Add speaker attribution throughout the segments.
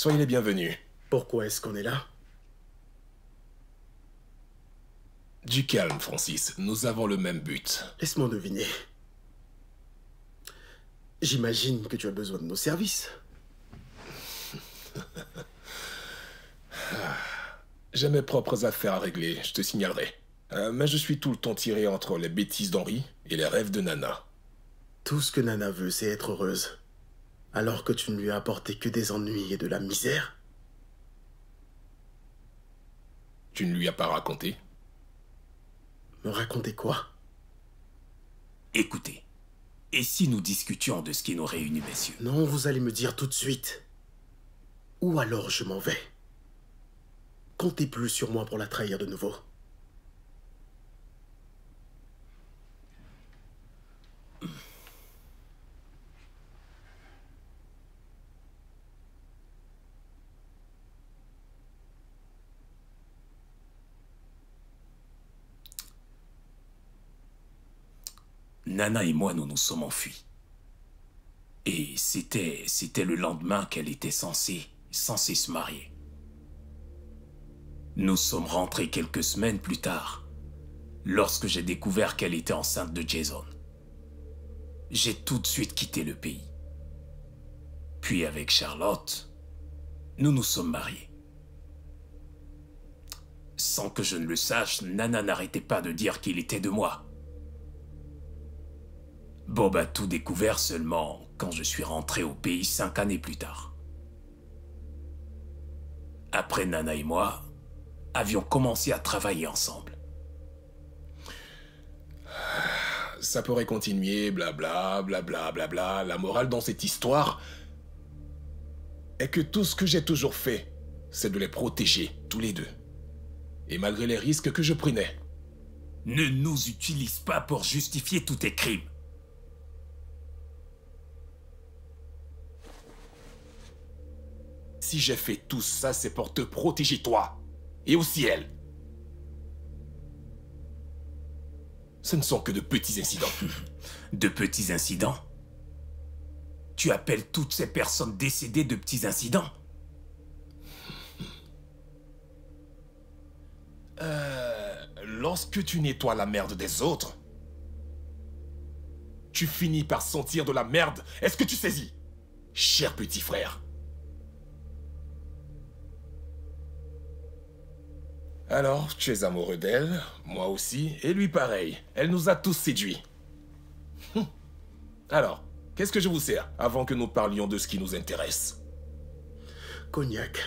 Speaker 1: Soyez les bienvenus.
Speaker 2: Pourquoi est-ce qu'on est là?
Speaker 1: Du calme, Francis. Nous avons le même but.
Speaker 2: Laisse-moi deviner. J'imagine que tu as besoin de nos services.
Speaker 1: J'ai mes propres affaires à régler, je te signalerai. Mais je suis tout le temps tiré entre les bêtises d'Henri et les rêves de Nana.
Speaker 2: Tout ce que Nana veut, c'est être heureuse. Alors que tu ne lui as apporté que des ennuis et de la misère.
Speaker 1: Tu ne lui as pas raconté?
Speaker 2: Me raconter quoi?
Speaker 3: Écoutez, et si nous discutions de ce qui nous réunit, messieurs?
Speaker 2: Non, vous allez me dire tout de suite. Ou alors je m'en vais. Comptez plus sur moi pour la trahir de nouveau.
Speaker 3: Nana et moi, nous nous sommes enfuis. Et c'était le lendemain qu'elle était censée se marier. Nous sommes rentrés quelques semaines plus tard, lorsque j'ai découvert qu'elle était enceinte de Jason. J'ai tout de suite quitté le pays. Puis avec Charlotte, nous nous sommes mariés. Sans que je ne le sache, Nana n'arrêtait pas de dire qu'il était de moi. Bob a tout découvert seulement quand je suis rentré au pays 5 années plus tard. Après, Nana et moi avions commencé à travailler ensemble.
Speaker 1: Ça pourrait continuer, blabla, blabla, blabla. La morale dans cette histoire est que tout ce que j'ai toujours fait, c'est de les protéger, tous les deux. Et malgré les risques que je prenais.
Speaker 3: Ne nous utilise pas pour justifier tous tes crimes.
Speaker 1: Si j'ai fait tout ça, c'est pour te protéger toi. Et aussi elle. Ce ne sont que de petits incidents.
Speaker 3: De petits incidents? Tu appelles toutes ces personnes décédées de petits incidents?
Speaker 1: Lorsque tu nettoies la merde des autres, tu finis par sentir de la merde. Est-ce que tu saisis, cher petit frère? Alors, tu es amoureux d'elle, moi aussi, et lui pareil. Elle nous a tous séduits. Alors, qu'est-ce que je vous sers avant que nous parlions de ce qui nous intéresse?
Speaker 2: Cognac.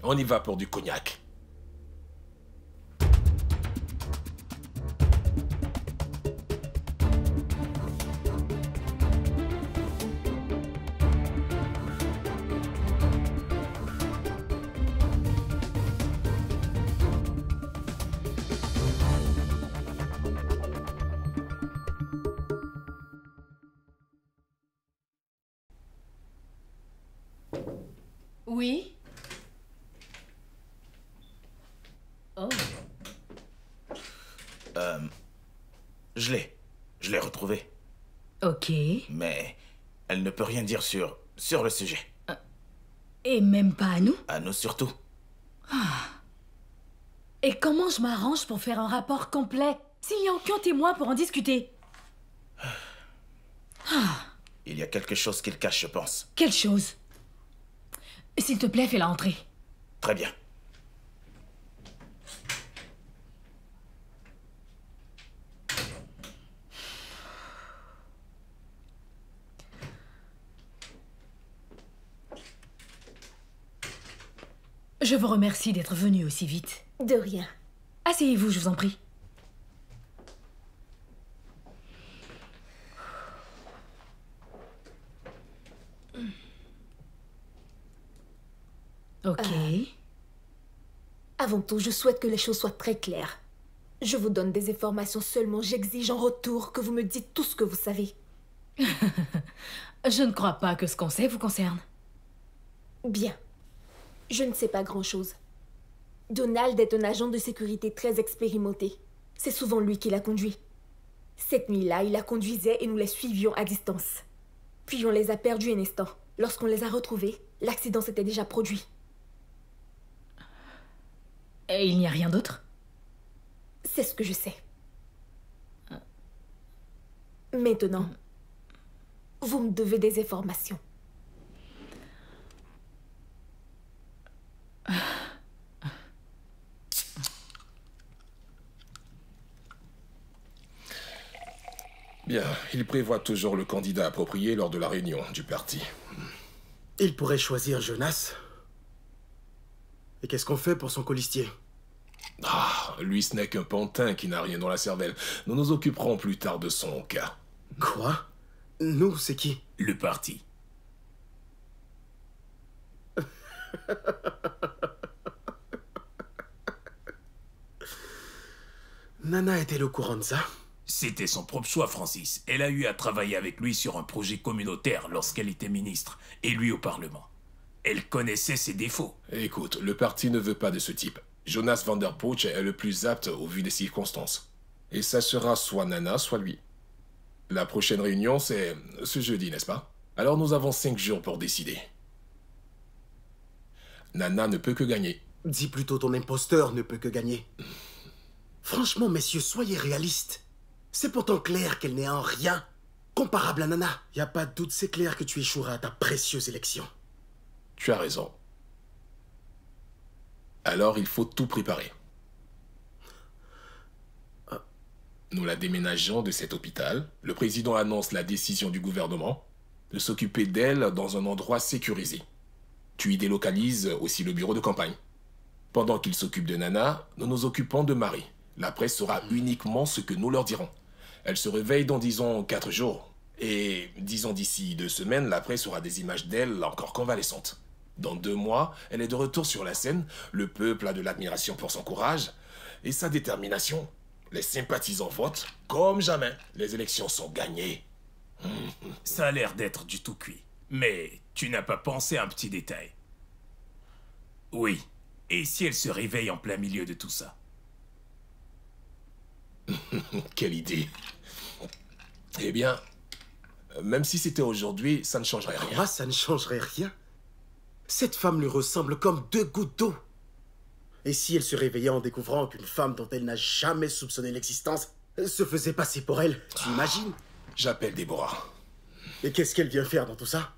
Speaker 1: On y va pour du cognac.
Speaker 4: Oui? Oh.
Speaker 5: Je l'ai retrouvée.
Speaker 4: Ok.
Speaker 5: Mais elle ne peut rien dire sur le sujet.
Speaker 4: Et même pas à nous?
Speaker 5: À nous surtout.
Speaker 4: Et comment je m'arrange pour faire un rapport complet s'il n'y a aucun témoin pour en discuter?
Speaker 5: Il y a quelque chose qu'il cache, je pense.
Speaker 4: Quelle chose? S'il te plaît, fais-la entrer.
Speaker 5: Très bien.
Speaker 4: Je vous remercie d'être venu aussi vite.
Speaker 6: De rien.
Speaker 4: Asseyez-vous, je vous en prie. Ok.
Speaker 6: Avant tout, je souhaite que les choses soient très claires. Je vous donne des informations seulement. J'exige en retour que vous me dites tout ce que vous savez.
Speaker 4: Je ne crois pas que ce qu'on sait vous concerne.
Speaker 6: Bien. Je ne sais pas grand-chose. Donald est un agent de sécurité très expérimenté. C'est souvent lui qui la conduit. Cette nuit-là, il la conduisait et nous les suivions à distance. Puis on les a perdus un instant. Lorsqu'on les a retrouvés, l'accident s'était déjà produit.
Speaker 4: Et il n'y a rien d'autre?
Speaker 6: C'est ce que je sais. Maintenant, vous me devez des informations.
Speaker 1: Bien, il prévoit toujours le candidat approprié lors de la réunion du parti.
Speaker 2: Il pourrait choisir Jonas. Et qu'est-ce qu'on fait pour son colistier?
Speaker 1: Ah, lui ce n'est qu'un pantin qui n'a rien dans la cervelle. Nous nous occuperons plus tard de son cas.
Speaker 2: Quoi? Nous, c'est qui?
Speaker 3: Le parti.
Speaker 2: Nana est-elle au courant de ça?
Speaker 3: C'était son propre choix, Francis. Elle a eu à travailler avec lui sur un projet communautaire lorsqu'elle était ministre, et lui au Parlement. Elle connaissait ses défauts.
Speaker 1: Écoute, le parti ne veut pas de ce type. Jonas van der Poel est le plus apte au vu des circonstances. Et ça sera soit Nana, soit lui. La prochaine réunion, c'est ce jeudi, n'est-ce pas? Alors nous avons 5 jours pour décider. Nana ne peut que gagner.
Speaker 2: Dis plutôt ton imposteur ne peut que gagner. Franchement, messieurs, soyez réalistes. C'est pourtant clair qu'elle n'est en rien comparable à Nana. Y a pas de doute, c'est clair que tu échoueras à ta précieuse élection.
Speaker 1: Tu as raison. Alors il faut tout préparer. Nous la déménageons de cet hôpital. Le président annonce la décision du gouvernement de s'occuper d'elle dans un endroit sécurisé. Tu y délocalises aussi le bureau de campagne. Pendant qu'il s'occupe de Nana, nous nous occupons de Marie. La presse saura uniquement ce que nous leur dirons. Elle se réveille dans, disons, 4 jours. Et, disons, d'ici 2 semaines, la presse aura des images d'elle encore convalescente. Dans 2 mois, elle est de retour sur la scène. Le peuple a de l'admiration pour son courage et sa détermination. Les sympathisants votent comme jamais. Les élections sont gagnées.
Speaker 3: Ça a l'air d'être du tout cuit. Mais tu n'as pas pensé à un petit détail. Oui. Et si elle se réveille en plein milieu de tout ça?
Speaker 1: Quelle idée. Eh bien, même si c'était aujourd'hui, ça ne changerait rien.
Speaker 2: Moi, ça ne changerait rien. Cette femme lui ressemble comme 2 gouttes d'eau. Et si elle se réveillait en découvrant qu'une femme dont elle n'a jamais soupçonné l'existence se faisait passer pour elle, tu imagines?
Speaker 1: J'appelle Déborah.
Speaker 2: Et qu'est-ce qu'elle vient faire dans tout ça?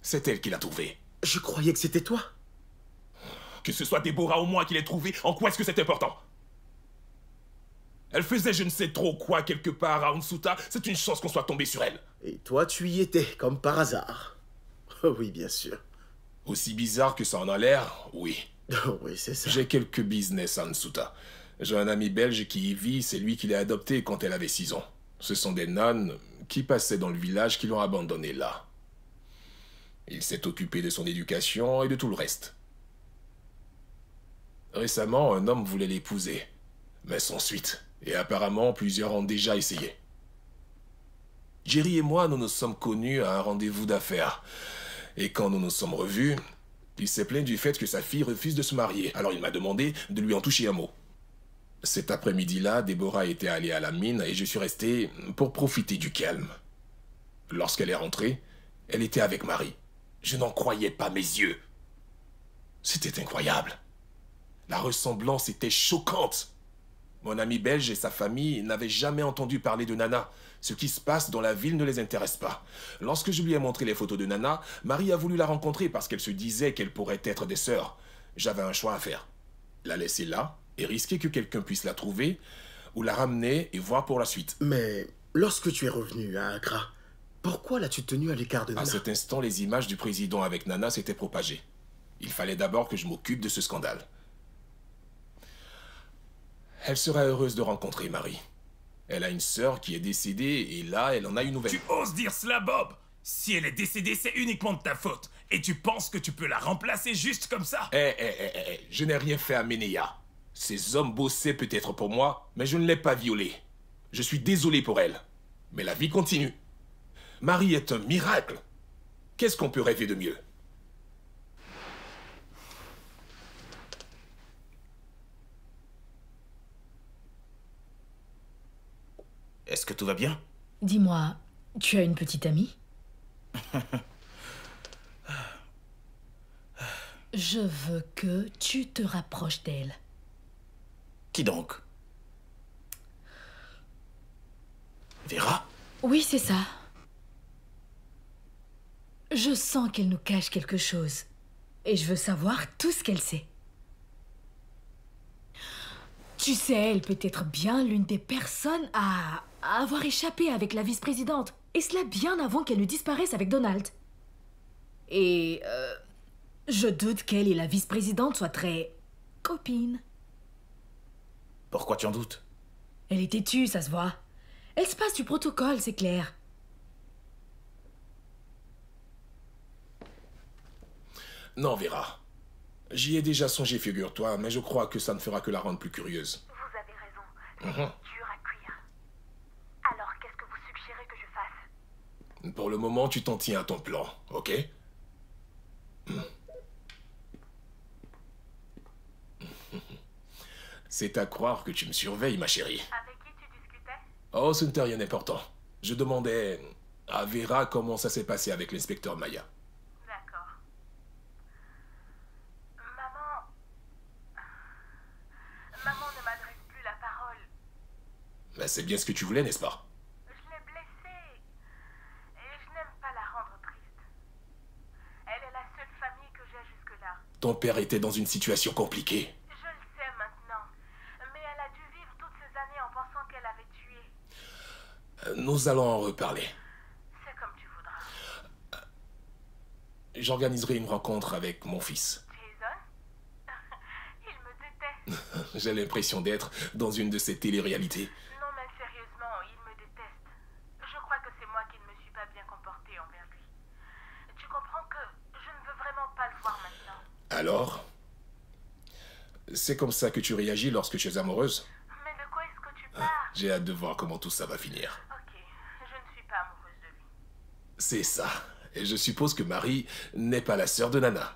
Speaker 1: C'est elle qui l'a trouvé.
Speaker 2: Je croyais que c'était toi.
Speaker 1: Que ce soit Déborah ou moi qui l'ai trouvée, en quoi est-ce que c'est important? Elle faisait je ne sais trop quoi quelque part à Unsuta. C'est une chance qu'on soit tombé sur elle.
Speaker 2: Et toi, tu y étais, comme par hasard. Oh oui, bien sûr.
Speaker 1: Aussi bizarre que ça en a l'air, oui.
Speaker 2: Oh oui, c'est ça.
Speaker 1: J'ai quelques business à Unsuta. J'ai un ami belge qui y vit, c'est lui qui l'a adoptée quand elle avait 6 ans. Ce sont des nonnes qui passaient dans le village qui l'ont abandonnée là. Il s'est occupé de son éducation et de tout le reste. Récemment, un homme voulait l'épouser, mais sans suite. Et apparemment, plusieurs ont déjà essayé. Jerry et moi, nous nous sommes connus à un rendez-vous d'affaires. Et quand nous nous sommes revus, il s'est plaint du fait que sa fille refuse de se marier. Alors il m'a demandé de lui en toucher un mot. Cet après-midi-là, Déborah était allée à la mine et je suis resté pour profiter du calme. Lorsqu'elle est rentrée, elle était avec Marie. Je n'en croyais pas mes yeux. C'était incroyable. La ressemblance était choquante. Mon ami belge et sa famille n'avaient jamais entendu parler de Nana. Ce qui se passe dans la ville ne les intéresse pas. Lorsque je lui ai montré les photos de Nana, Marie a voulu la rencontrer parce qu'elle se disait qu'elle pourrait être des sœurs. J'avais un choix à faire. La laisser là et risquer que quelqu'un puisse la trouver, ou la ramener et voir pour la suite.
Speaker 2: Mais lorsque tu es revenu à Accra, pourquoi l'as-tu tenu à l'écart de Nana?
Speaker 1: À cet instant, les images du président avec Nana s'étaient propagées. Il fallait d'abord que je m'occupe de ce scandale. Elle sera heureuse de rencontrer Marie. Elle a une sœur qui est décédée et là, elle en a une nouvelle.
Speaker 3: Tu oses dire cela, Bob? Si elle est décédée, c'est uniquement de ta faute. Et tu penses que tu peux la remplacer juste comme ça?
Speaker 1: Je n'ai rien fait à Ménéa. Ces hommes bossaient peut-être pour moi, mais je ne l'ai pas violée. Je suis désolé pour elle. Mais la vie continue. Marie est un miracle. Qu'est-ce qu'on peut rêver de mieux?
Speaker 5: Est-ce que tout va bien?
Speaker 4: Dis-moi, tu as une petite amie? Je veux que tu te rapproches d'elle.
Speaker 5: Qui donc? Vera?
Speaker 4: Oui, c'est ça. Je sens qu'elle nous cache quelque chose. Et je veux savoir tout ce qu'elle sait. Tu sais, elle peut être bien l'une des personnes à avoir échappé avec la vice-présidente. Et cela bien avant qu'elle ne disparaisse avec Donald. Et je doute qu'elle et la vice-présidente soient très copines.
Speaker 5: Pourquoi tu en doutes?
Speaker 4: Elle est têtue, ça se voit. Elle se passe du protocole, c'est clair.
Speaker 1: Non, Vera. J'y ai déjà songé, figure-toi, mais je crois que ça ne fera que la rendre plus curieuse.
Speaker 7: Vous avez raison. C'est dur à cuire. Alors, qu'est-ce que vous suggérez que je fasse?
Speaker 1: Pour le moment, tu t'en tiens à ton plan, ok? C'est à croire que tu me surveilles, ma chérie.
Speaker 7: Avec qui tu discutais?
Speaker 1: Oh, ce n'était rien d'important. Je demandais à Vera comment ça s'est passé avec l'inspecteur Maya.
Speaker 7: D'accord. Maman... Maman ne m'adresse plus la parole.
Speaker 1: Mais c'est bien ce que tu voulais, n'est-ce pas?
Speaker 7: Je l'ai blessée. Et je n'aime pas la rendre triste. Elle est la seule famille que j'ai jusque-là.
Speaker 1: Ton père était dans une situation compliquée.
Speaker 7: Je le sais maintenant. Mais elle a dû vivre toutes ces années en pensant qu'elle avait tué.
Speaker 1: Nous allons en reparler.
Speaker 7: C'est comme tu voudras.
Speaker 1: J'organiserai une rencontre avec mon fils.
Speaker 7: Jason? Il me déteste.
Speaker 1: J'ai l'impression d'être dans une de ces téléréalités.
Speaker 7: Non, mais sérieusement, il me déteste. Je crois que c'est moi qui ne me suis pas bien comportée envers lui. Tu comprends que je ne veux vraiment pas le voir maintenant.
Speaker 1: Alors? C'est comme ça que tu réagis lorsque tu es amoureuse?
Speaker 7: Mais de quoi est-ce que tu parles?
Speaker 1: J'ai hâte de voir comment tout ça va finir.
Speaker 7: Ok, je ne suis pas amoureuse de lui.
Speaker 1: C'est ça. Et je suppose que Marie n'est pas la sœur de Nana.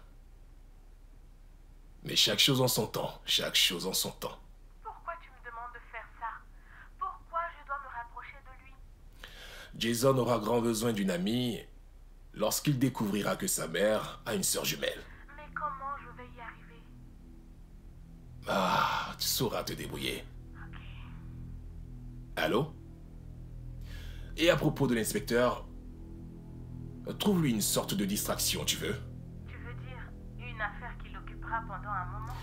Speaker 1: Mais chaque chose en son temps. Chaque chose en son temps.
Speaker 7: Pourquoi tu me demandes de faire ça? Pourquoi je dois me rapprocher de lui?
Speaker 1: Jason aura grand besoin d'une amie lorsqu'il découvrira que sa mère a une sœur jumelle.
Speaker 7: Mais comment je vais y arriver?
Speaker 1: Ah, tu sauras te débrouiller.
Speaker 7: Ok.
Speaker 1: Allô? Et à propos de l'inspecteur, trouve-lui une sorte de distraction, tu veux?
Speaker 7: Tu veux dire une affaire qui l'occupera pendant un moment?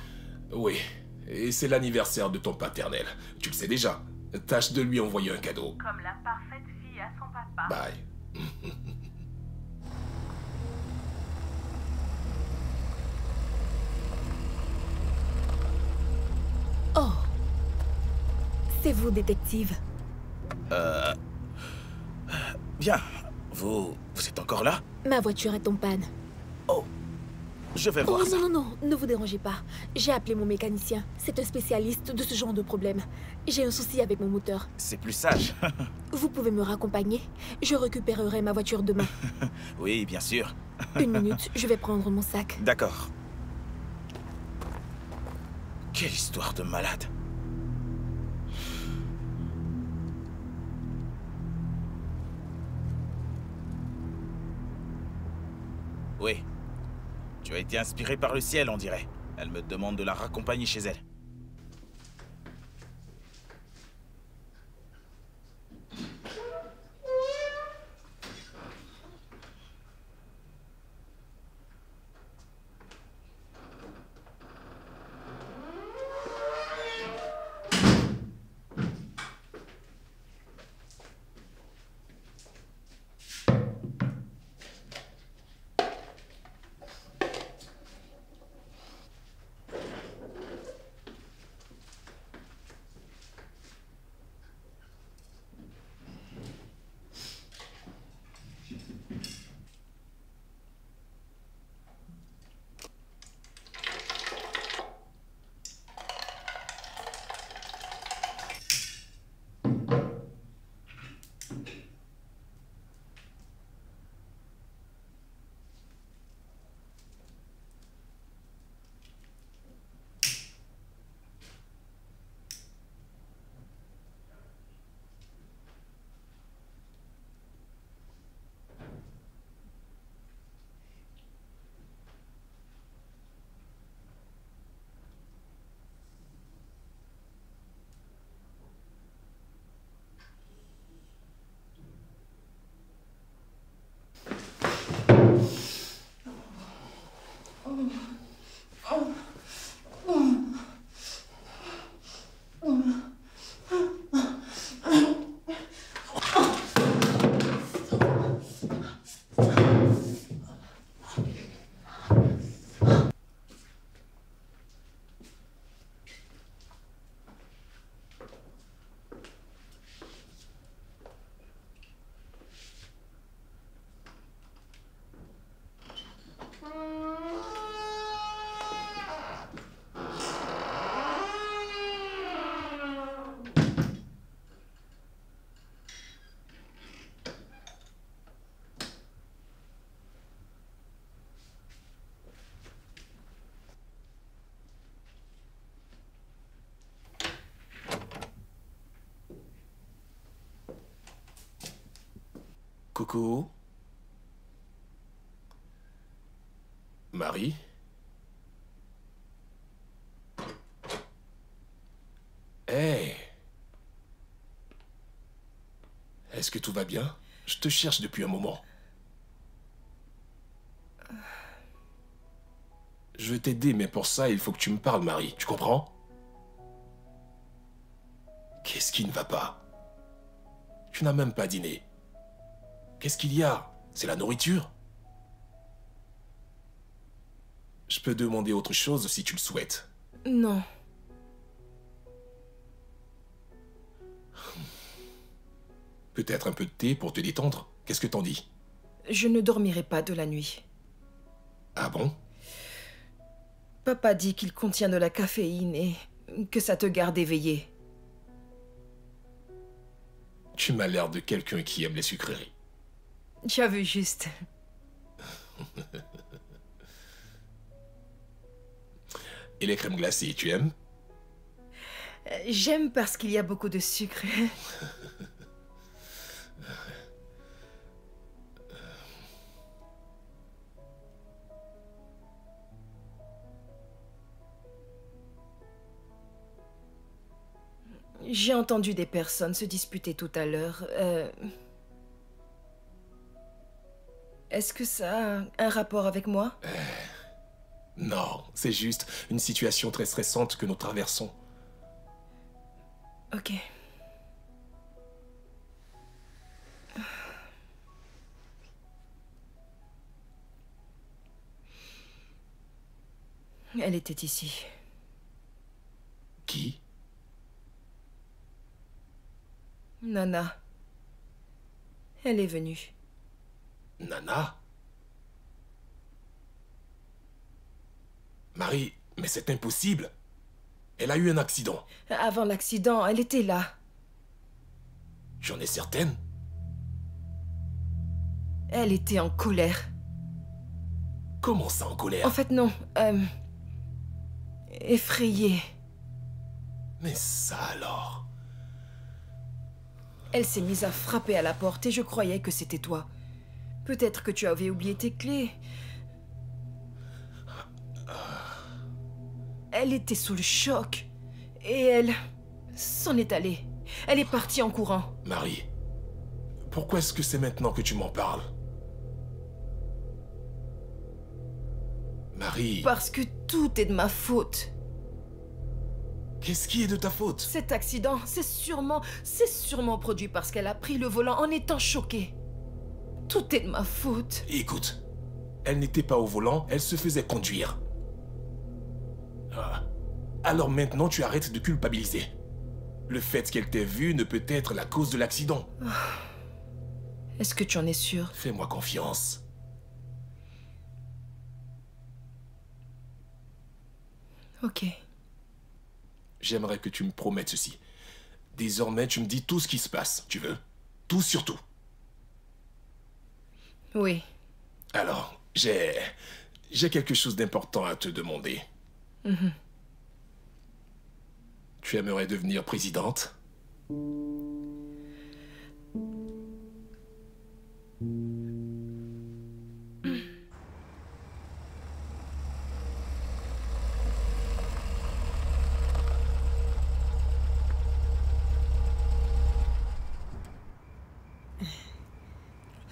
Speaker 1: Oui, et c'est l'anniversaire de ton paternel. Tu le sais déjà. Tâche de lui envoyer un cadeau.
Speaker 7: Comme la parfaite fille à son papa.
Speaker 1: Bye.
Speaker 6: Oh. C'est vous, détective.
Speaker 5: Bien. Vous êtes encore là?
Speaker 6: Ma voiture est en panne.
Speaker 5: Oh. Je vais
Speaker 6: Oh
Speaker 5: voir ça.
Speaker 6: non, non, non, ne vous dérangez pas. J'ai appelé mon mécanicien. C'est un spécialiste de ce genre de problème. J'ai un souci avec mon moteur.
Speaker 5: C'est plus sage.
Speaker 6: Vous pouvez me raccompagner? Je récupérerai ma voiture demain.
Speaker 5: Oui, bien sûr.
Speaker 6: Une minute, je vais prendre mon sac.
Speaker 5: D'accord. Quelle histoire de malade. Oui. Tu as été inspiré par le ciel, on dirait. Elle me demande de la raccompagner chez elle.
Speaker 1: Coucou. Marie? Hey! Est-ce que tout va bien? Je te cherche depuis un moment. Je vais t'aider, mais pour ça, il faut que tu me parles, Marie. Tu comprends? Qu'est-ce qui ne va pas? Tu n'as même pas dîné. Qu'est-ce qu'il y a? C'est la nourriture? Je peux demander autre chose si tu le souhaites.
Speaker 8: Non.
Speaker 1: Peut-être un peu de thé pour te détendre? Qu'est-ce que t'en dis?
Speaker 8: Je ne dormirai pas de la nuit.
Speaker 1: Ah bon?
Speaker 8: Papa dit qu'il contient de la caféine et que ça te garde éveillé.
Speaker 1: Tu m'as l'air de quelqu'un qui aime les sucreries.
Speaker 8: Tu as vu juste.
Speaker 1: Et les crèmes glacées, tu aimes?
Speaker 8: J'aime parce qu'il y a beaucoup de sucre. J'ai entendu des personnes se disputer tout à l'heure. Est-ce que ça a un rapport avec moi?
Speaker 1: Non, c'est juste une situation très stressante que nous traversons.
Speaker 8: Ok. Elle était ici.
Speaker 1: Qui?
Speaker 8: Nana. Elle est venue.
Speaker 1: Nana? Marie, mais c'est impossible. Elle a eu un accident.
Speaker 8: Avant l'accident, elle était là.
Speaker 1: J'en ai certaine.
Speaker 8: Elle était en colère.
Speaker 1: Comment ça, en colère?
Speaker 8: En fait, non. Effrayée.
Speaker 1: Mais ça alors?
Speaker 8: Elle s'est mise à frapper à la porte et je croyais que c'était toi. Peut-être que tu avais oublié tes clés. Elle était sous le choc. Et elle s'en est allée. Elle est partie en courant.
Speaker 1: Marie, pourquoi est-ce que c'est maintenant que tu m'en parles? Marie,
Speaker 8: Parce que tout est de ma faute.
Speaker 1: qu'est-ce qui est de ta faute?
Speaker 8: Cet accident, c'est sûrement produit parce qu'elle a pris le volant en étant choquée. Tout est de ma faute.
Speaker 1: Écoute, elle n'était pas au volant, elle se faisait conduire. Ah. Alors maintenant, tu arrêtes de culpabiliser. Le fait qu'elle t'ait vu ne peut être la cause de l'accident.
Speaker 8: Est-ce que tu en es sûr?
Speaker 1: Fais-moi confiance.
Speaker 8: Ok.
Speaker 1: J'aimerais que tu me promettes ceci. Désormais, tu me dis tout ce qui se passe, tu veux? Tout sur tout.
Speaker 8: Oui.
Speaker 1: Alors, j'ai quelque chose d'important à te demander. Tu aimerais devenir présidente?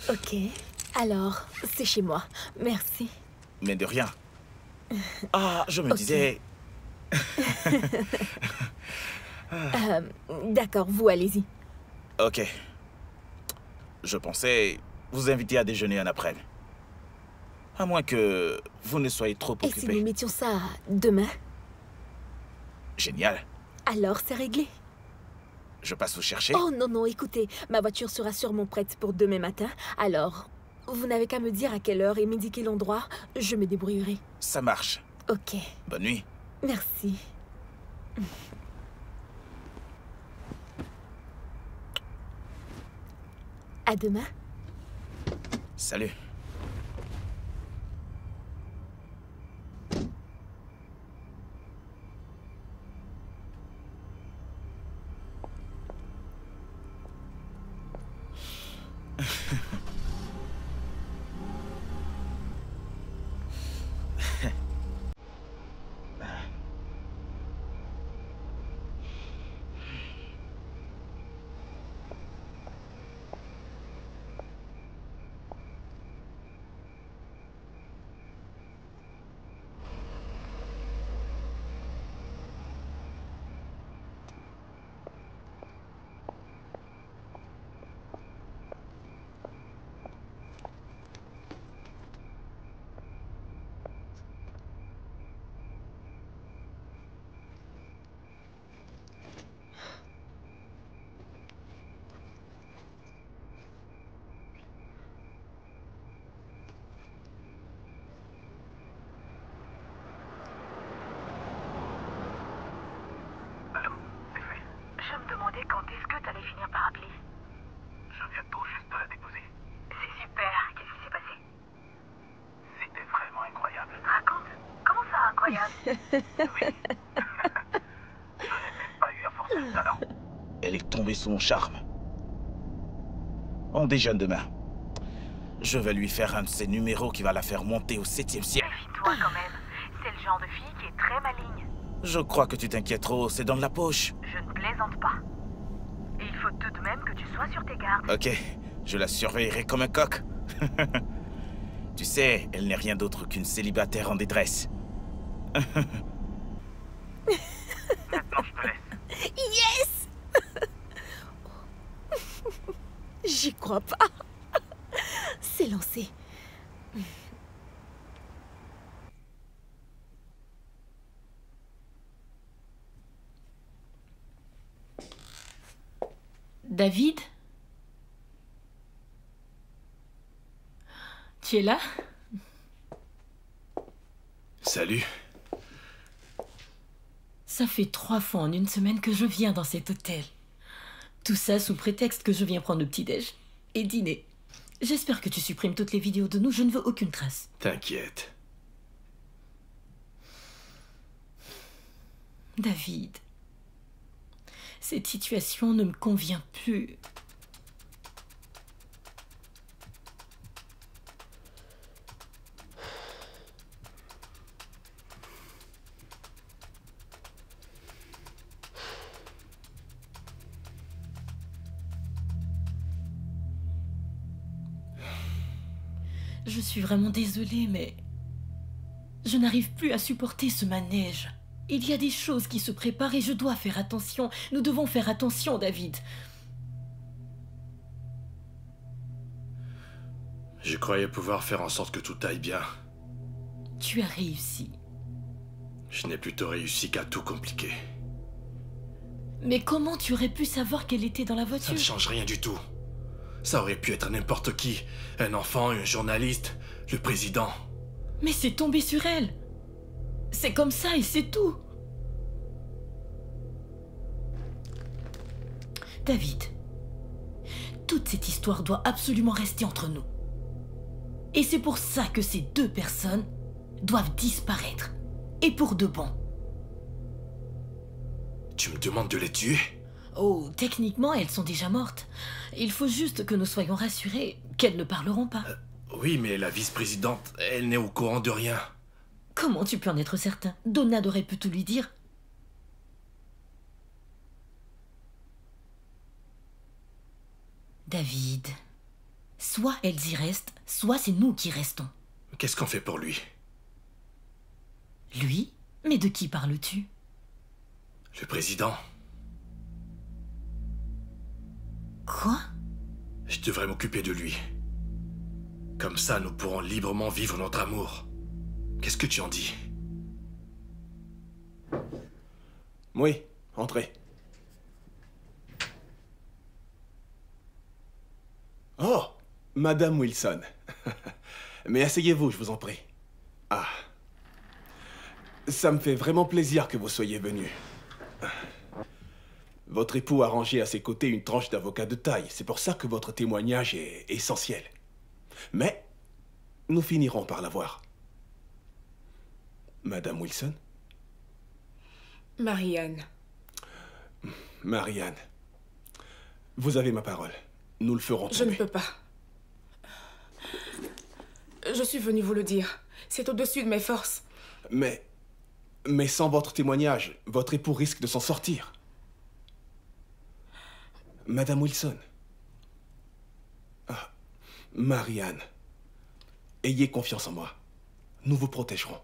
Speaker 6: Ok. Alors, c'est chez moi. Merci.
Speaker 5: Mais de rien. Ah, je me
Speaker 6: Ok.
Speaker 5: disais...
Speaker 6: D'accord, vous allez-y.
Speaker 5: Ok. Je pensais vous inviter à déjeuner un après-midi. À moins que vous ne soyez trop
Speaker 6: Et si nous
Speaker 5: occupé.
Speaker 6: mettions ça demain?
Speaker 5: Génial.
Speaker 6: Alors, c'est réglé.
Speaker 5: Je passe vous chercher.
Speaker 6: Oh non, non, écoutez, ma voiture sera sûrement prête pour demain matin. Alors, vous n'avez qu'à me dire à quelle heure et m'indiquer l'endroit. Je me débrouillerai.
Speaker 5: Ça marche.
Speaker 6: Ok,
Speaker 5: Bonne nuit.
Speaker 6: merci. À demain.
Speaker 5: Salut.
Speaker 7: Pas eu à forcer le talent.
Speaker 5: Elle est tombée sous mon charme. On déjeune demain. Je vais lui faire un de ces numéros qui va la faire monter au 7e ciel.
Speaker 7: Méfie-toi quand même. C'est le genre de fille qui est très maligne.
Speaker 5: Je crois que tu t'inquiètes trop, c'est dans la poche.
Speaker 7: Je ne plaisante pas. Et il faut tout de même que tu sois sur tes gardes.
Speaker 5: Ok, je la surveillerai comme un coq. Tu sais, elle n'est rien d'autre qu'une célibataire en détresse.
Speaker 7: Maintenant, je te laisse.
Speaker 6: Yes! J'y crois pas. C'est lancé.
Speaker 8: David? Tu es là?
Speaker 1: Salut.
Speaker 8: Ça fait 3 fois en une semaine que je viens dans cet hôtel. Tout ça sous prétexte que je viens prendre le petit-déj et dîner. J'espère que tu supprimes toutes les vidéos de nous, je ne veux aucune trace.
Speaker 1: T'inquiète.
Speaker 8: David, cette situation ne me convient plus. Je suis vraiment désolée, mais je n'arrive plus à supporter ce manège. Il y a des choses qui se préparent et je dois faire attention. Nous devons faire attention, David.
Speaker 1: Je croyais pouvoir faire en sorte que tout aille bien.
Speaker 8: Tu as réussi.
Speaker 1: Je n'ai plutôt réussi qu'à tout compliquer.
Speaker 8: Mais comment tu aurais pu savoir qu'elle était dans la
Speaker 1: Ça
Speaker 8: voiture?
Speaker 1: ne change rien du tout. Ça aurait pu être n'importe qui. Un enfant, un journaliste, le président.
Speaker 8: Mais c'est tombé sur elle. C'est comme ça et c'est tout. David, toute cette histoire doit absolument rester entre nous. Et c'est pour ça que ces 2 personnes doivent disparaître. Et pour de bon.
Speaker 1: Tu me demandes de les tuer?
Speaker 8: Oh, techniquement, elles sont déjà mortes. Il faut juste que nous soyons rassurés qu'elles ne parleront pas.
Speaker 1: Oui, mais la vice-présidente, elle n'est au courant de rien.
Speaker 8: Comment tu peux en être certain? Donald aurait pu tout lui dire. David, soit elles y restent, soit c'est nous qui restons.
Speaker 1: Qu'est-ce qu'on fait pour lui?
Speaker 8: Lui? Mais de qui parles-tu?
Speaker 1: Le président?
Speaker 8: Quoi?
Speaker 1: Je devrais m'occuper de lui. Comme ça, nous pourrons librement vivre notre amour. Qu'est-ce que tu en dis? Oui, entrez. Oh, Madame Wilson. Mais asseyez-vous, je vous en prie. Ah. Ça me fait vraiment plaisir que vous soyez venue. Votre époux a rangé à ses côtés une tranche d'avocat de taille. C'est pour ça que votre témoignage est essentiel. Mais nous finirons par l'avoir. Madame Wilson?
Speaker 9: Marianne.
Speaker 1: Marianne. Vous avez ma parole. Nous le ferons tomber.
Speaker 9: Je ne peux pas. Je suis venue vous le dire. C'est au-dessus de mes forces.
Speaker 1: Mais sans votre témoignage, votre époux risque de s'en sortir. Madame Wilson. Ah, Marianne. Ayez confiance en moi. Nous vous protégerons.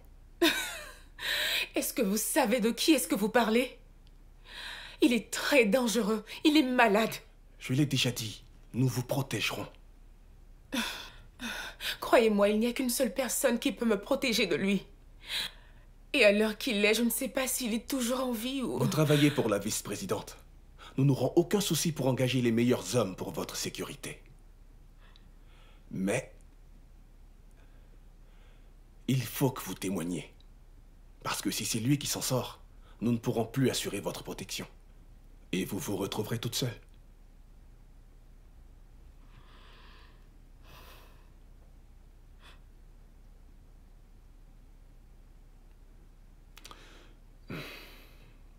Speaker 9: Est-ce que vous savez de qui est-ce que vous parlez? Il est très dangereux. Il est malade.
Speaker 1: Je l'ai déjà dit. Nous vous protégerons.
Speaker 9: Croyez-moi, il n'y a qu'une seule personne qui peut me protéger de lui. Et à l'heure qu'il est, je ne sais pas s'il est toujours en vie ou...
Speaker 1: Vous travaillez pour la vice-présidente. Nous n'aurons aucun souci pour engager les meilleurs hommes pour votre sécurité. Mais il faut que vous témoigniez. Parce que si c'est lui qui s'en sort, nous ne pourrons plus assurer votre protection. Et vous vous retrouverez toute seule.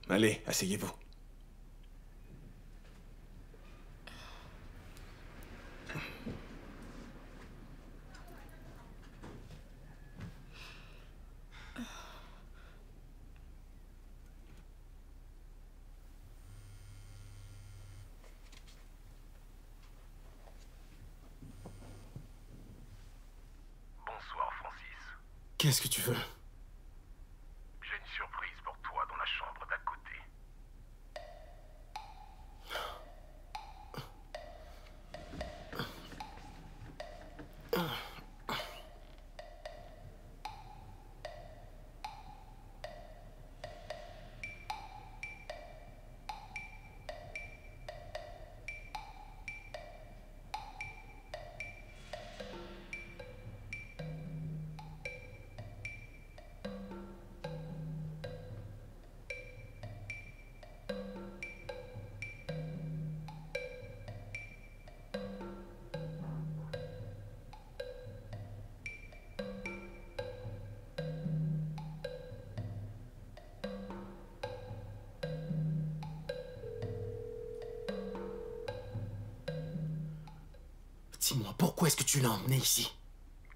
Speaker 1: Allez, asseyez-vous.
Speaker 10: Bonsoir, Francis.
Speaker 2: Qu'est-ce que tu veux?
Speaker 10: J'ai une surprise pour toi dans la chambre d'à côté.
Speaker 2: Dis-moi, pourquoi est-ce que tu l'as emmené ici?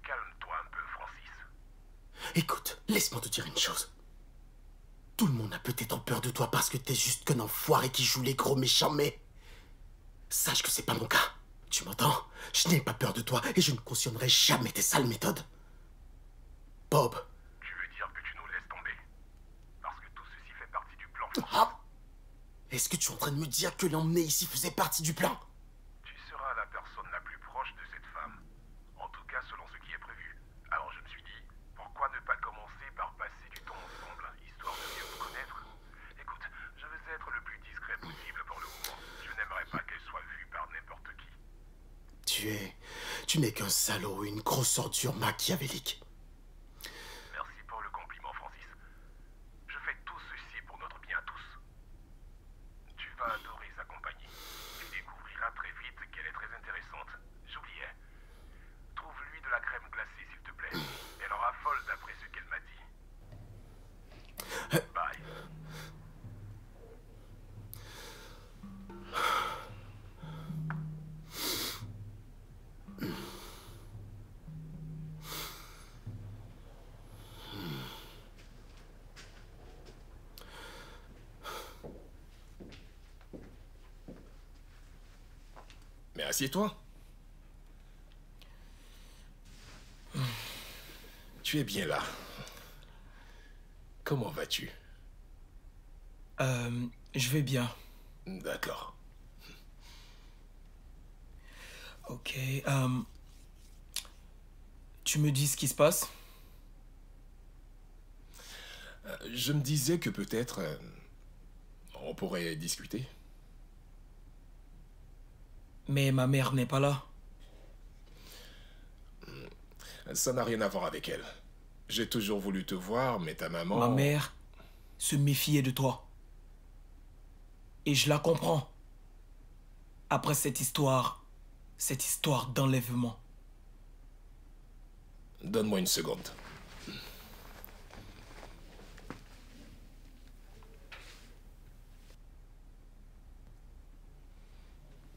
Speaker 10: Calme-toi un peu, Francis.
Speaker 2: Écoute, laisse-moi te dire une chose. Tout le monde a peut-être peur de toi parce que t'es juste qu'un enfoiré qui joue les gros méchants, mais... Sache que c'est pas mon cas. Tu m'entends? Je n'ai pas peur de toi et je ne cautionnerai jamais tes sales méthodes. Bob.
Speaker 10: Tu veux dire que tu nous laisses tomber? Parce que tout ceci fait partie du plan.
Speaker 2: Ah! Est-ce que tu es en train de me dire que l'emmener ici faisait partie du plan?
Speaker 10: Tu seras la personne la plus proche de cette femme. En tout cas, selon ce qui est prévu. Alors je me suis dit, pourquoi ne pas commencer par passer du temps ensemble, histoire de mieux vous connaître? Écoute, je vais être le plus discret possible pour le moment. Je n'aimerais pas qu'elle soit vue par n'importe qui.
Speaker 2: Tu n'es qu'un salaud et une grosse ordure machiavélique.
Speaker 10: Merci pour le compliment, Francis. Je fais tout ceci pour notre bien à tous. Tu vas adorer sa compagnie. Tu découvriras très vite qu'elle est très intéressante. J'oubliais. Trouve-lui de la crème glacée, s'il te plaît. Elle en raffole d'après ce qu'elle m'a dit. Bye.
Speaker 1: Mais assieds-toi. Tu es bien là. Comment vas-tu?
Speaker 11: Je vais bien.
Speaker 1: D'accord.
Speaker 11: Ok, tu me dis ce qui se passe?
Speaker 1: Je me disais que peut-être on pourrait discuter.
Speaker 11: Mais ma mère n'est pas là.
Speaker 1: Ça n'a rien à voir avec elle. J'ai toujours voulu te voir, mais ta maman...
Speaker 11: Ma mère se méfiait de toi. Et je la comprends. Après cette histoire d'enlèvement.
Speaker 1: Donne-moi une seconde.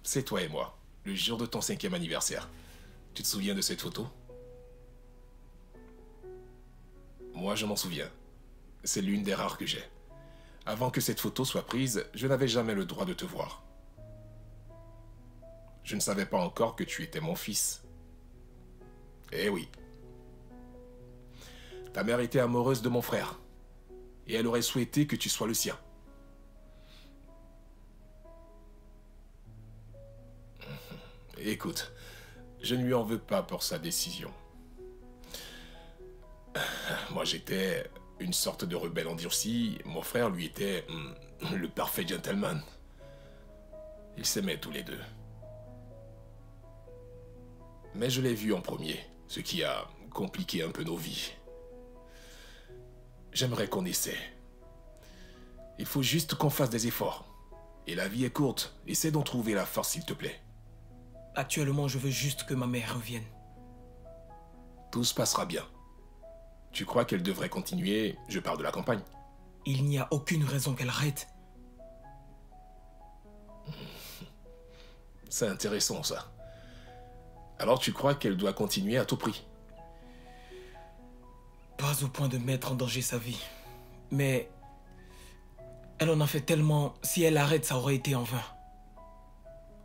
Speaker 1: C'est toi et moi, le jour de ton 5e anniversaire. Tu te souviens de cette photo? Moi, je m'en souviens. C'est l'une des rares que j'ai. Avant que cette photo soit prise, je n'avais jamais le droit de te voir. Je ne savais pas encore que tu étais mon fils. Eh oui. Ta mère était amoureuse de mon frère. Et elle aurait souhaité que tu sois le sien. Écoute, je ne lui en veux pas pour sa décision. Moi, j'étais une sorte de rebelle endurci. Mon frère, lui, était le parfait gentleman. Ils s'aimaient tous les deux. Mais je l'ai vu en premier, ce qui a compliqué un peu nos vies. J'aimerais qu'on essaie. Il faut juste qu'on fasse des efforts. Et la vie est courte. Essaie d'en trouver la force, s'il te plaît.
Speaker 11: Actuellement, je veux juste que ma mère revienne.
Speaker 1: Tout se passera bien. Tu crois qu'elle devrait continuer? Je parle de la campagne.
Speaker 11: Il n'y a aucune raison qu'elle arrête.
Speaker 1: C'est intéressant, ça. Alors tu crois qu'elle doit continuer à tout prix?
Speaker 11: Pas au point de mettre en danger sa vie. Mais elle en a fait tellement, si elle arrête, ça aurait été en vain.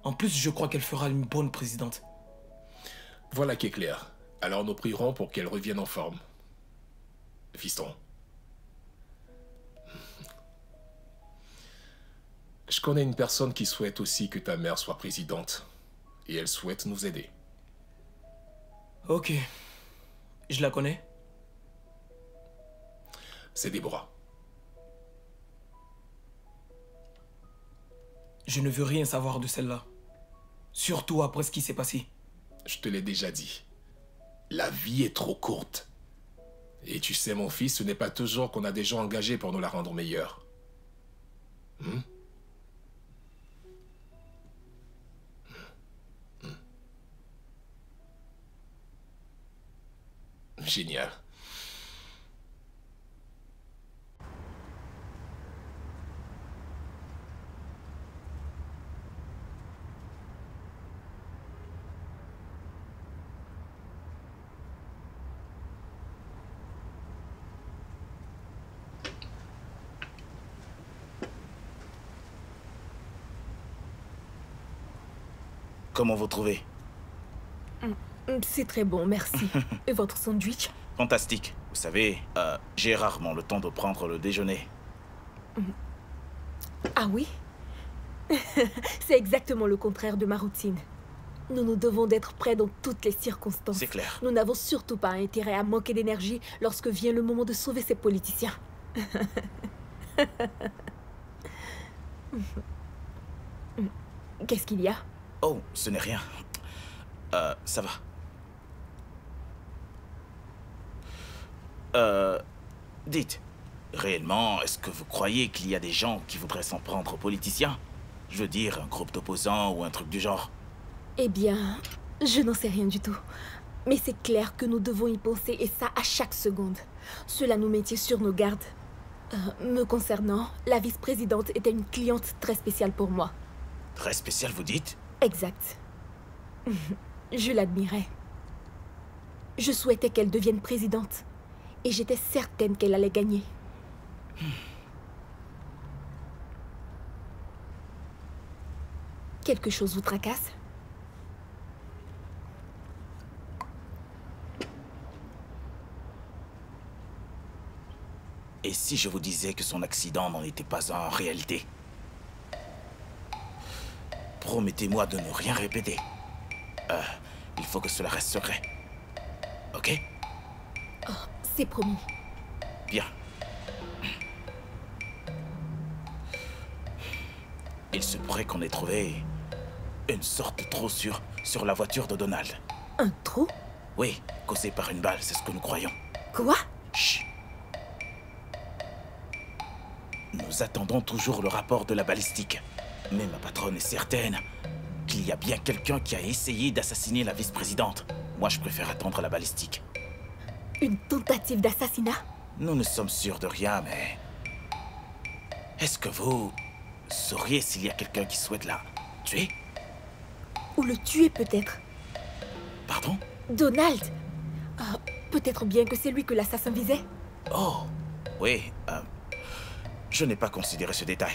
Speaker 11: En plus, je crois qu'elle fera une bonne présidente.
Speaker 1: Voilà qui est clair. Alors nous prierons pour qu'elle revienne en forme. Fiston. Je connais une personne qui souhaite aussi que ta mère soit présidente. Et elle souhaite nous aider.
Speaker 11: Ok. Je la connais?
Speaker 1: C'est Déborah.
Speaker 11: Je ne veux rien savoir de celle-là. Surtout après ce qui s'est passé.
Speaker 1: Je te l'ai déjà dit. La vie est trop courte. Et tu sais, mon fils, ce n'est pas toujours qu'on a des gens engagés pour nous la rendre meilleure. Génial.
Speaker 5: Comment vous trouvez?
Speaker 6: C'est très bon, merci. Et votre sandwich?
Speaker 5: Fantastique. Vous savez, j'ai rarement le temps de prendre le déjeuner.
Speaker 6: Ah oui? C'est exactement le contraire de ma routine. Nous nous devons d'être prêts dans toutes les circonstances.
Speaker 5: C'est clair.
Speaker 6: Nous n'avons surtout pas intérêt à manquer d'énergie lorsque vient le moment de sauver ces politiciens. Qu'est-ce qu'il y a?
Speaker 5: Oh, ce n'est rien. Ça va. Dites, réellement, est-ce que vous croyez qu'il y a des gens qui voudraient s'en prendre aux politiciens? Je veux dire, un groupe d'opposants ou un truc du genre.
Speaker 6: Eh bien, je n'en sais rien du tout. Mais c'est clair que nous devons y penser, et ça à chaque seconde. Cela nous mettait sur nos gardes. Me concernant, la vice-présidente était une cliente très spéciale pour moi.
Speaker 5: Très spéciale, vous dites?
Speaker 6: Exact. Je l'admirais. Je souhaitais qu'elle devienne présidente. Et j'étais certaine qu'elle allait gagner. Quelque chose vous tracasse?
Speaker 5: Et si je vous disais que son accident n'en était pas un en réalité? Promettez-moi de ne rien répéter. Il faut que cela reste secret. Ok?
Speaker 6: Oh, c'est promis.
Speaker 5: Bien. Il se pourrait qu'on ait trouvé une sorte de trou sur la voiture de Donald.
Speaker 6: Un trou?
Speaker 5: Oui, causé par une balle, c'est ce que nous croyons.
Speaker 6: Quoi?
Speaker 5: Chut. Nous attendons toujours le rapport de la balistique. Mais ma patronne est certaine qu'il y a bien quelqu'un qui a essayé d'assassiner la vice-présidente. Moi, je préfère attendre la balistique.
Speaker 6: Une tentative d'assassinat?
Speaker 5: Nous ne sommes sûrs de rien, mais... Est-ce que vous sauriez s'il y a quelqu'un qui souhaite la tuer?
Speaker 6: Ou le tuer, peut-être.
Speaker 5: Pardon?
Speaker 6: Donald! Peut-être bien que c'est lui que l'assassin visait.
Speaker 5: Oh, oui. Je n'ai pas considéré ce détail.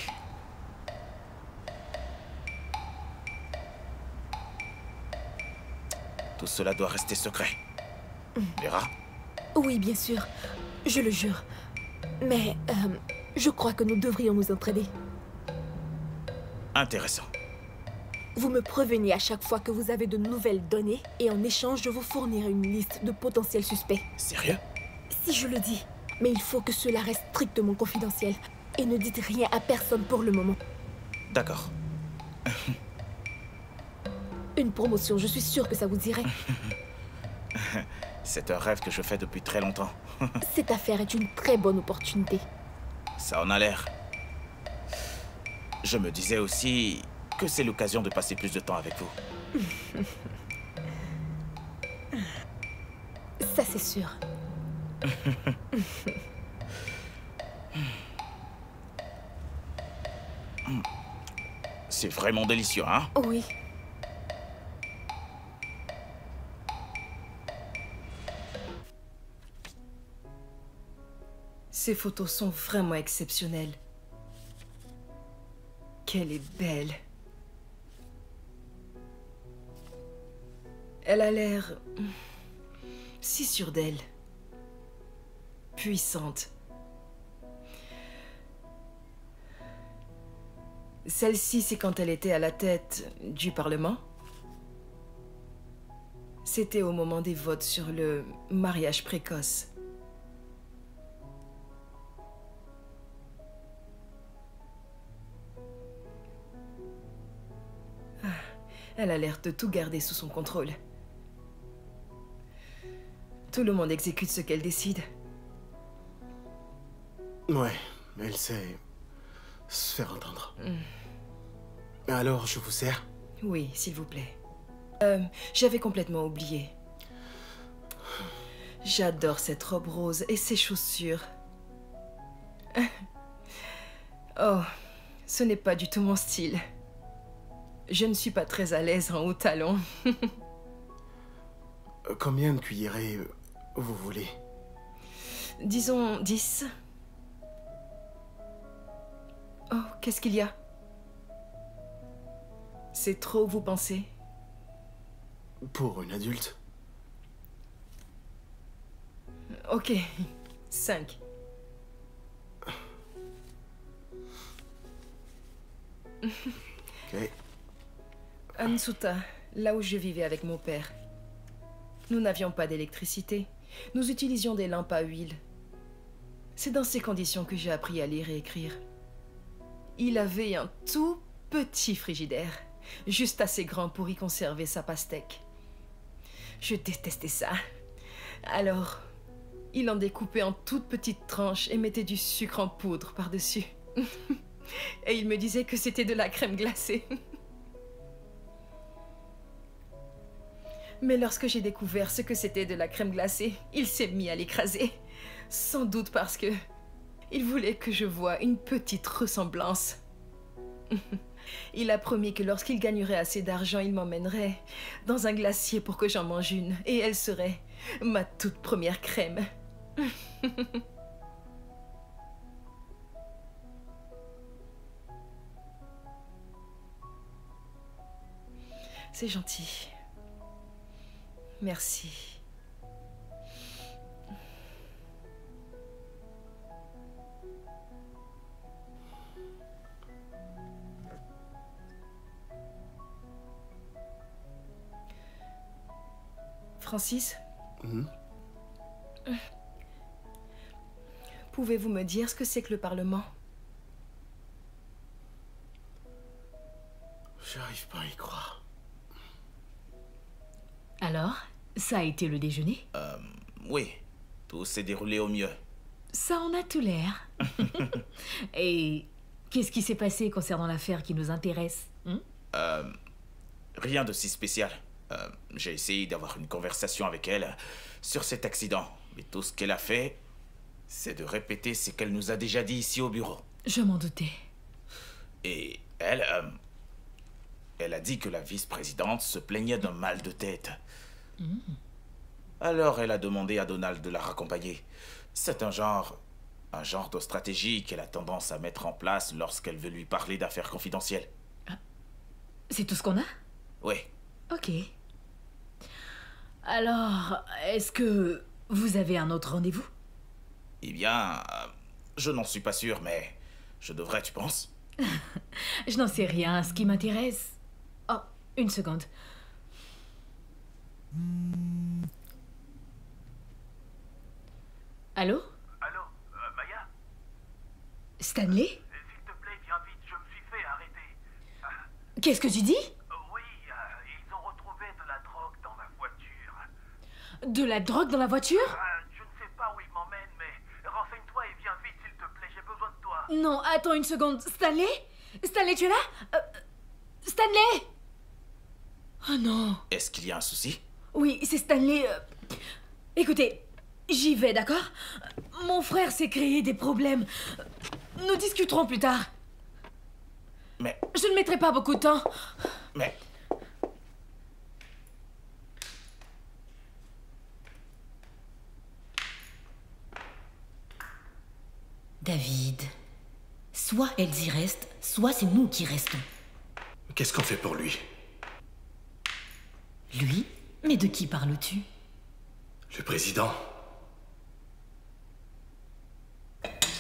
Speaker 5: Tout cela doit rester secret. Vera?
Speaker 6: Oui, bien sûr. Je le jure. Mais, je crois que nous devrions nous entraider.
Speaker 5: Intéressant.
Speaker 6: Vous me prévenez à chaque fois que vous avez de nouvelles données et en échange, je vous fournirai une liste de potentiels suspects.
Speaker 5: Sérieux?
Speaker 6: Si je le dis. Mais il faut que cela reste strictement confidentiel. Et ne dites rien à personne pour le moment.
Speaker 5: D'accord.
Speaker 6: Une promotion, je suis sûre que ça vous irait.
Speaker 5: C'est un rêve que je fais depuis très longtemps.
Speaker 6: Cette affaire est une très bonne opportunité.
Speaker 5: Ça en a l'air. Je me disais aussi que c'est l'occasion de passer plus de temps avec vous.
Speaker 6: Ça, c'est sûr.
Speaker 5: C'est vraiment délicieux, hein?
Speaker 6: Oui.
Speaker 8: Ces photos sont vraiment exceptionnelles. Qu'elle est belle. Elle a l'air si sûre d'elle. Puissante. Celle-ci, c'est quand elle était à la tête du Parlement. C'était au moment des votes sur le mariage précoce. Ah, elle a l'air de tout garder sous son contrôle. Tout le monde exécute ce qu'elle décide.
Speaker 2: Ouais, elle sait se faire entendre. Alors, je vous sers?
Speaker 8: Oui, s'il vous plaît. J'avais complètement oublié. J'adore cette robe rose et ces chaussures. Oh, ce n'est pas du tout mon style. Je ne suis pas très à l'aise en hauts talons.
Speaker 2: Combien de cuillerées vous voulez?
Speaker 8: Disons 10. Oh, qu'est-ce qu'il y a? C'est trop, vous pensez?
Speaker 2: Pour une adulte?
Speaker 8: Ok, 5.
Speaker 2: Ok.
Speaker 8: À Nsuta, là où je vivais avec mon père, nous n'avions pas d'électricité. Nous utilisions des lampes à huile. C'est dans ces conditions que j'ai appris à lire et écrire. Il avait un tout petit frigidaire, juste assez grand pour y conserver sa pastèque. Je détestais ça. Alors, il en découpait en toutes petites tranches et mettait du sucre en poudre par-dessus. Et il me disait que c'était de la crème glacée. Mais lorsque j'ai découvert ce que c'était de la crème glacée, il s'est mis à l'écraser. Sans doute parce que il voulait que je voie une petite ressemblance. Il a promis que lorsqu'il gagnerait assez d'argent, il m'emmènerait dans un glacier pour que j'en mange une. Et elle serait ma toute première crème. C'est gentil. Merci. Francis? Pouvez-vous me dire ce que c'est que le Parlement?
Speaker 2: J'arrive pas à y croire.
Speaker 4: Alors, ça a été le déjeuner?
Speaker 5: Oui, tout s'est déroulé au mieux.
Speaker 4: Ça en a tout l'air. Et qu'est-ce qui s'est passé concernant l'affaire qui nous intéresse?
Speaker 5: Rien de si spécial. J'ai essayé d'avoir une conversation avec elle sur cet accident. Mais tout ce qu'elle a fait, c'est de répéter ce qu'elle nous a déjà dit ici au bureau.
Speaker 4: Je m'en doutais.
Speaker 5: Et elle a dit que la vice-présidente se plaignait d'un mal de tête. Alors elle a demandé à Donald de la raccompagner. C'est un genre de stratégie qu'elle a tendance à mettre en place lorsqu'elle veut lui parler d'affaires confidentielles.
Speaker 4: C'est tout ce qu'on a?
Speaker 5: Oui.
Speaker 4: Ok. Alors, est-ce que vous avez un autre rendez-vous?
Speaker 5: Eh bien, je n'en suis pas sûr, mais je devrais, tu penses?
Speaker 4: Je n'en sais rien. Ce qui m'intéresse... Oh, une seconde. Allô?
Speaker 10: Allô, Maya?
Speaker 4: Stanley?
Speaker 10: S'il te plaît, viens vite, je me suis fait arrêter.
Speaker 4: Qu'est-ce que tu dis?
Speaker 10: Oui, ils ont retrouvé de la drogue dans la voiture.
Speaker 4: De la drogue dans la voiture?
Speaker 10: Je ne sais pas où ils m'emmènent, mais renseigne-toi et viens vite, s'il te plaît, j'ai besoin de toi.
Speaker 4: Non, attends une seconde. Stanley? Stanley, tu es là? Stanley? Oh non.
Speaker 5: Est-ce qu'il y a un souci?
Speaker 4: Oui, c'est Stanley. Écoutez, j'y vais, d'accord? Mon frère s'est créé des problèmes. Nous discuterons plus tard.
Speaker 5: Mais...
Speaker 4: Je ne mettrai pas beaucoup de temps.
Speaker 5: Mais...
Speaker 8: David, soit elles y restent, soit c'est nous qui restons.
Speaker 2: Qu'est-ce qu'on fait pour lui?
Speaker 8: Lui? Mais de qui parles-tu?
Speaker 2: Le président.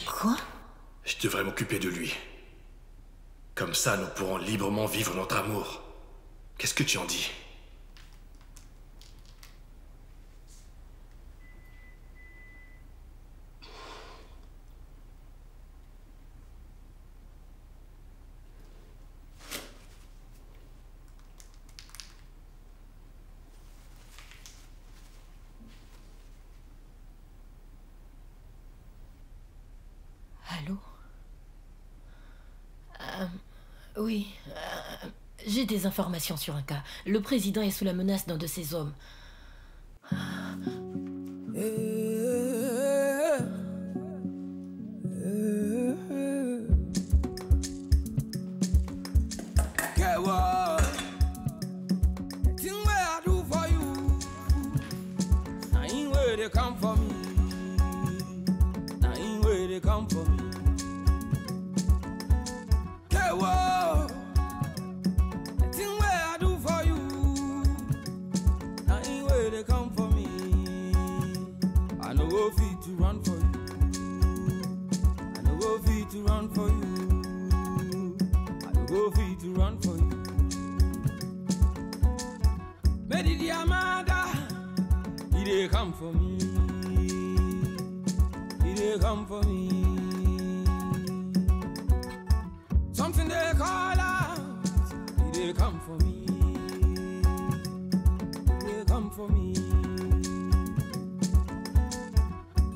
Speaker 8: Quoi?
Speaker 2: Je devrais m'occuper de lui. Comme ça, nous pourrons librement vivre notre amour. Qu'est-ce que tu en dis?
Speaker 8: Allô? Oui, j'ai des informations sur un cas. Le président est sous la menace d'un de ses hommes.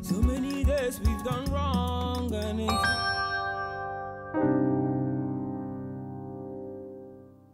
Speaker 12: So many days we've done wrong and it's